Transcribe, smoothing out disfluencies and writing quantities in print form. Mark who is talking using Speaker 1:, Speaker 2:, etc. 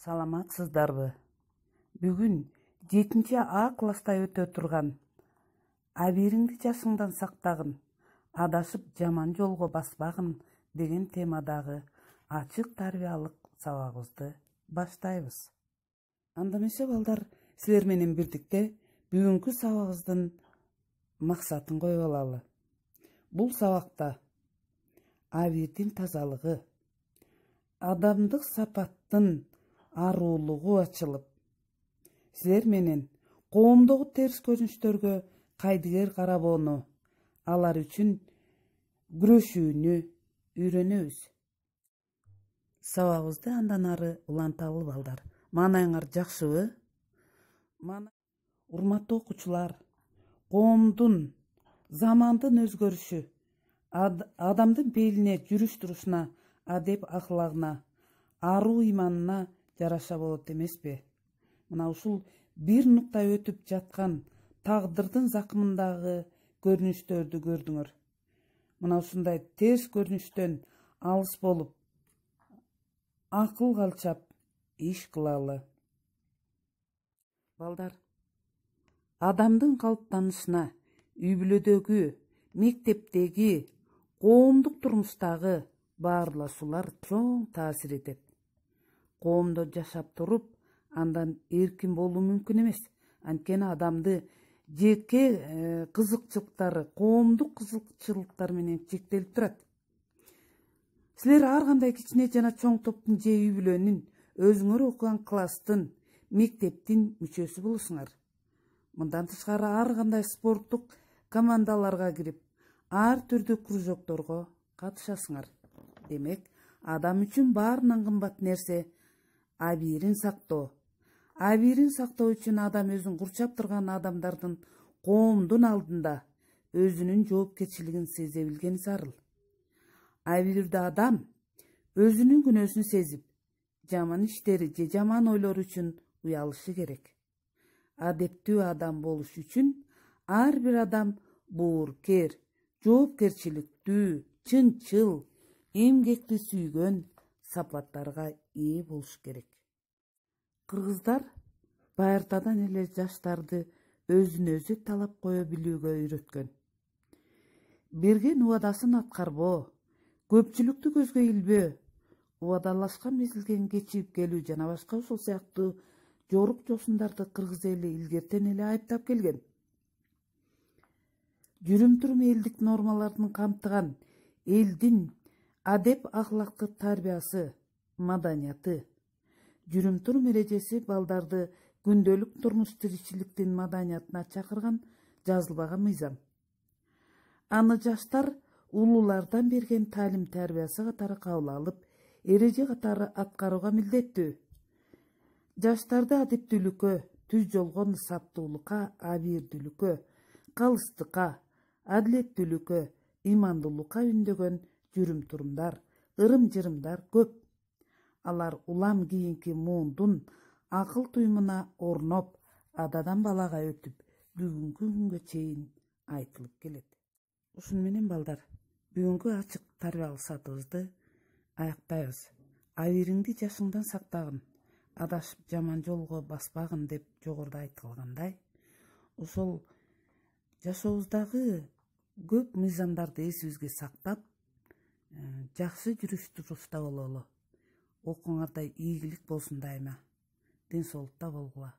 Speaker 1: Саламатсыздарбы? Бүгүн 7А класста өтө турган абийириңди жашыңдан сактагын, адашып жаман жолго баспагын деген темадагы ачык тарбиялык сабагыбызды баштайбыз. Анда эмесе балдар, силер менен бирдикте бүгүнкү сабагыбыздын максатын коюп алалы. Бул сабакта абийирдин тазалыгы, адамдык сапаттын аруулугу ачылып, силер менен коомдогу терс көрүнүштөргө кайдыгер карабоону, алар үчүн күрөшүүнү үйрөнөбүз. Сабагыбызды андан ары уланталы балдар. Маанайыңар жакшыбы? Урматтуу окуучулар, коомдун, замандын өзгөрүшү адамдын пейилине, жүрүш турушуна, адеп аклагына, аруу иманына жараша болот эмеспи? Мына ушул бир нукта өтүп жаткан тагдырдын закымындагы көрүнүштөрдү көрдүңөр. Мына ушундай терс көрүнүштөн алыс болуп, акыл калчап иш кылалы. Балдар, адамдын калыптанышына үй бүлөдөгү, мектептеги, коомдук турмуштагы баарлашуулар чоң таасир этет. Коомдо жашап туруп, андан эркин болуу мүмкүн эмес. Анткени адамды жеке кызыкчылыктары, коомдук кызыкчылыктар менен чектелип турат. Силер ар кандай кичине жана чоң топтун же үй бүлөнүн, өзүңөр окуган класстын, мектептин мүчөсү болосуңар. Мындан тышкары ар кандай спорттук командаларга кирип, ар түрдүү кружокторго катышасыңар. Демек, адам үчүн баарынан кымбат нерсе абийирин сактоо. Абийирин сактоо үчүн адам өзүн курчап турган адамдардын, коомдун алдында өзүнүн жоопкерчилигин сезе билгени зарыл. Абийирде адам өзүнүн күнөөсүн сезип, жаман иштери же жаман ойлор үчүн уялышы керек. Адептүү адам болуш үчүн ар бир адам боорукер, жоопкерчиликтүү, чынчыл, эмгекти сүйгөн сапаттарга ээ болуш керек. Кыргыздар байыртадан эле жаштарды өзүнө өзү талап кое билүүгө үйрөткөн. Берген убадасын аткарбоо, көпчүлүктү көзгө илбөө, убадалашкан мезгилден кечигип келүү жана башка ушул сыяктуу жорук жосундарды кыргыз эли илгертен эле айыптап келген. Жүрүм-турум элдик нормалардын камтыган элдин адеп ахлакты тарбиясы, маданияты. Жүрүм-турум эрежеси балдарды күндөлүк турмуш тиричиликтин маданиятына чакырган жазылбаган мыйзам. Аны жаштар улуулардан берген таалим-тарбиясы катары кабыл алып, эреже катары аткарууга милдеттүү. Жаштарды адептүүлүккө, түз жолго, саптуулукка, абийирдүүлүккө, калыстыкка, адилеттүүлүккө, имандуулукка үндөгөн жүрүм-турумдар, ырым-жырымдар көп. Алар улам кийинки муундун акыл туюмуна орноп, ададан балага өтүп, бүгүнкү күнгө чейин айтылып келет. Ушуну менен балдар, бүгүнкү ачык тарбиялык саатыбызды аяктайбыз. Абийириңди жашыңдан сактагын, адашып жаман жолго баспагын деп жогоруда айтылгандай, ошол жашообуздагы көп мыйзамдарды эсибизге сактап, жакшы жүрүш турушта бололу. Окууңарда ийгилик болсун дайыма. Ден соолукта болгула.